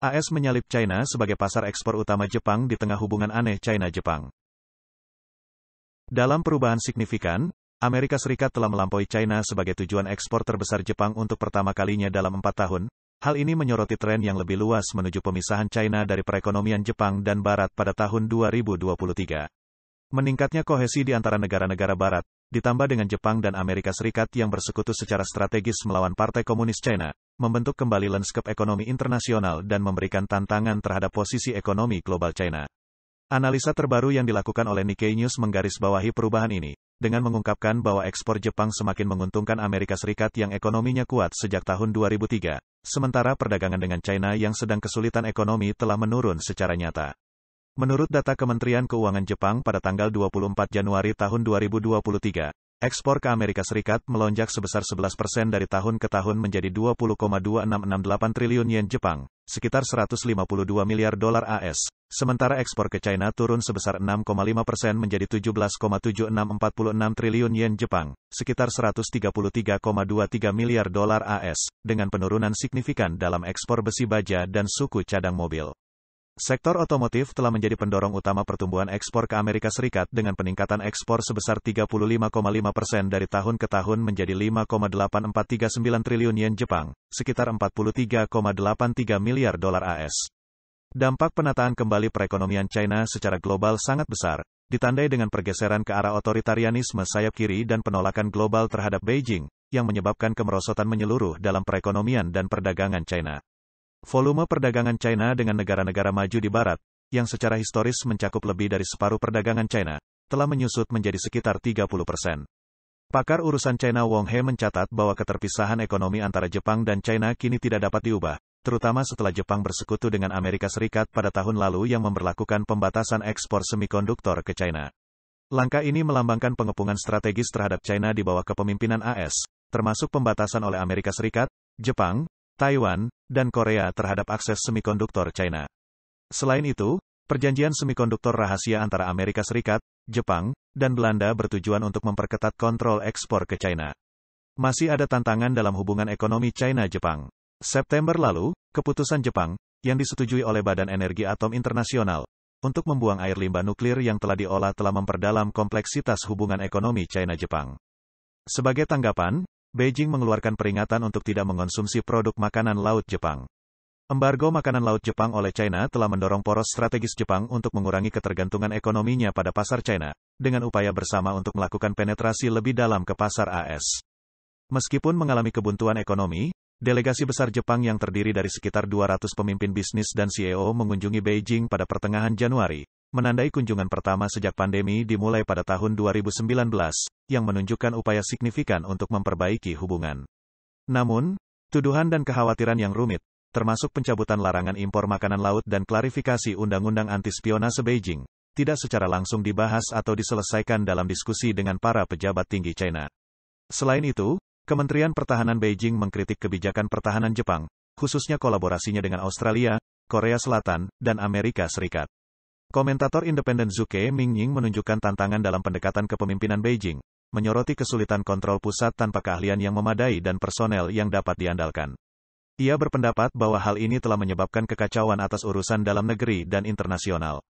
AS menyalip China sebagai pasar ekspor utama Jepang di tengah hubungan aneh China-Jepang. Dalam perubahan signifikan, Amerika Serikat telah melampaui China sebagai tujuan ekspor terbesar Jepang untuk pertama kalinya dalam 4 tahun. Hal ini menyoroti tren yang lebih luas menuju pemisahan China dari perekonomian Jepang dan Barat pada tahun 2023. Meningkatnya kohesi di antara negara-negara Barat, ditambah dengan Jepang dan Amerika Serikat yang bersekutu secara strategis melawan Partai Komunis China, membentuk kembali lanskap ekonomi internasional dan memberikan tantangan terhadap posisi ekonomi global China. Analisa terbaru yang dilakukan oleh Nikkei News menggarisbawahi perubahan ini, dengan mengungkapkan bahwa ekspor Jepang semakin menguntungkan Amerika Serikat yang ekonominya kuat sejak tahun 2003, sementara perdagangan dengan China yang sedang kesulitan ekonomi telah menurun secara nyata. Menurut data Kementerian Keuangan Jepang pada tanggal 24 Januari tahun 2023, ekspor ke Amerika Serikat melonjak sebesar 11% dari tahun ke tahun menjadi 20,2668 triliun yen Jepang, sekitar 152 miliar dolar AS, sementara ekspor ke China turun sebesar 6,5% menjadi 17,7646 triliun yen Jepang, sekitar 133,23 miliar dolar AS, dengan penurunan signifikan dalam ekspor besi baja dan suku cadang mobil. Sektor otomotif telah menjadi pendorong utama pertumbuhan ekspor ke Amerika Serikat dengan peningkatan ekspor sebesar 35,5% dari tahun ke tahun menjadi 5,8439 triliun yen Jepang, sekitar 43,83 miliar dolar AS. Dampak penataan kembali perekonomian China secara global sangat besar, ditandai dengan pergeseran ke arah otoritarianisme sayap kiri dan penolakan global terhadap Beijing, yang menyebabkan kemerosotan menyeluruh dalam perekonomian dan perdagangan China. Volume perdagangan China dengan negara-negara maju di Barat, yang secara historis mencakup lebih dari separuh perdagangan China, telah menyusut menjadi sekitar 30%. Pakar urusan China Wong He mencatat bahwa keterpisahan ekonomi antara Jepang dan China kini tidak dapat diubah, terutama setelah Jepang bersekutu dengan Amerika Serikat pada tahun lalu yang memberlakukan pembatasan ekspor semikonduktor ke China. Langkah ini melambangkan pengepungan strategis terhadap China di bawah kepemimpinan AS, termasuk pembatasan oleh Amerika Serikat, Jepang, Taiwan, dan Korea terhadap akses semikonduktor China. Selain itu, perjanjian semikonduktor rahasia antara Amerika Serikat, Jepang, dan Belanda bertujuan untuk memperketat kontrol ekspor ke China. Masih ada tantangan dalam hubungan ekonomi China-Jepang. September lalu, keputusan Jepang, yang disetujui oleh Badan Energi Atom Internasional, untuk membuang air limbah nuklir yang telah diolah telah memperdalam kompleksitas hubungan ekonomi China-Jepang. Sebagai tanggapan, Beijing mengeluarkan peringatan untuk tidak mengonsumsi produk makanan laut Jepang. Embargo makanan laut Jepang oleh China telah mendorong poros strategis Jepang untuk mengurangi ketergantungan ekonominya pada pasar China, dengan upaya bersama untuk melakukan penetrasi lebih dalam ke pasar AS. Meskipun mengalami kebuntuan ekonomi, delegasi besar Jepang yang terdiri dari sekitar 200 pemimpin bisnis dan CEO mengunjungi Beijing pada pertengahan Januari, menandai kunjungan pertama sejak pandemi dimulai pada tahun 2019, yang menunjukkan upaya signifikan untuk memperbaiki hubungan. Namun, tuduhan dan kekhawatiran yang rumit, termasuk pencabutan larangan impor makanan laut dan klarifikasi undang-undang anti-spionase Beijing, tidak secara langsung dibahas atau diselesaikan dalam diskusi dengan para pejabat tinggi China. Selain itu, Kementerian Pertahanan Beijing mengkritik kebijakan pertahanan Jepang, khususnya kolaborasinya dengan Australia, Korea Selatan, dan Amerika Serikat. Komentator independen Zuke Mingying menunjukkan tantangan dalam pendekatan kepemimpinan Beijing, menyoroti kesulitan kontrol pusat tanpa keahlian yang memadai dan personel yang dapat diandalkan. Ia berpendapat bahwa hal ini telah menyebabkan kekacauan atas urusan dalam negeri dan internasional.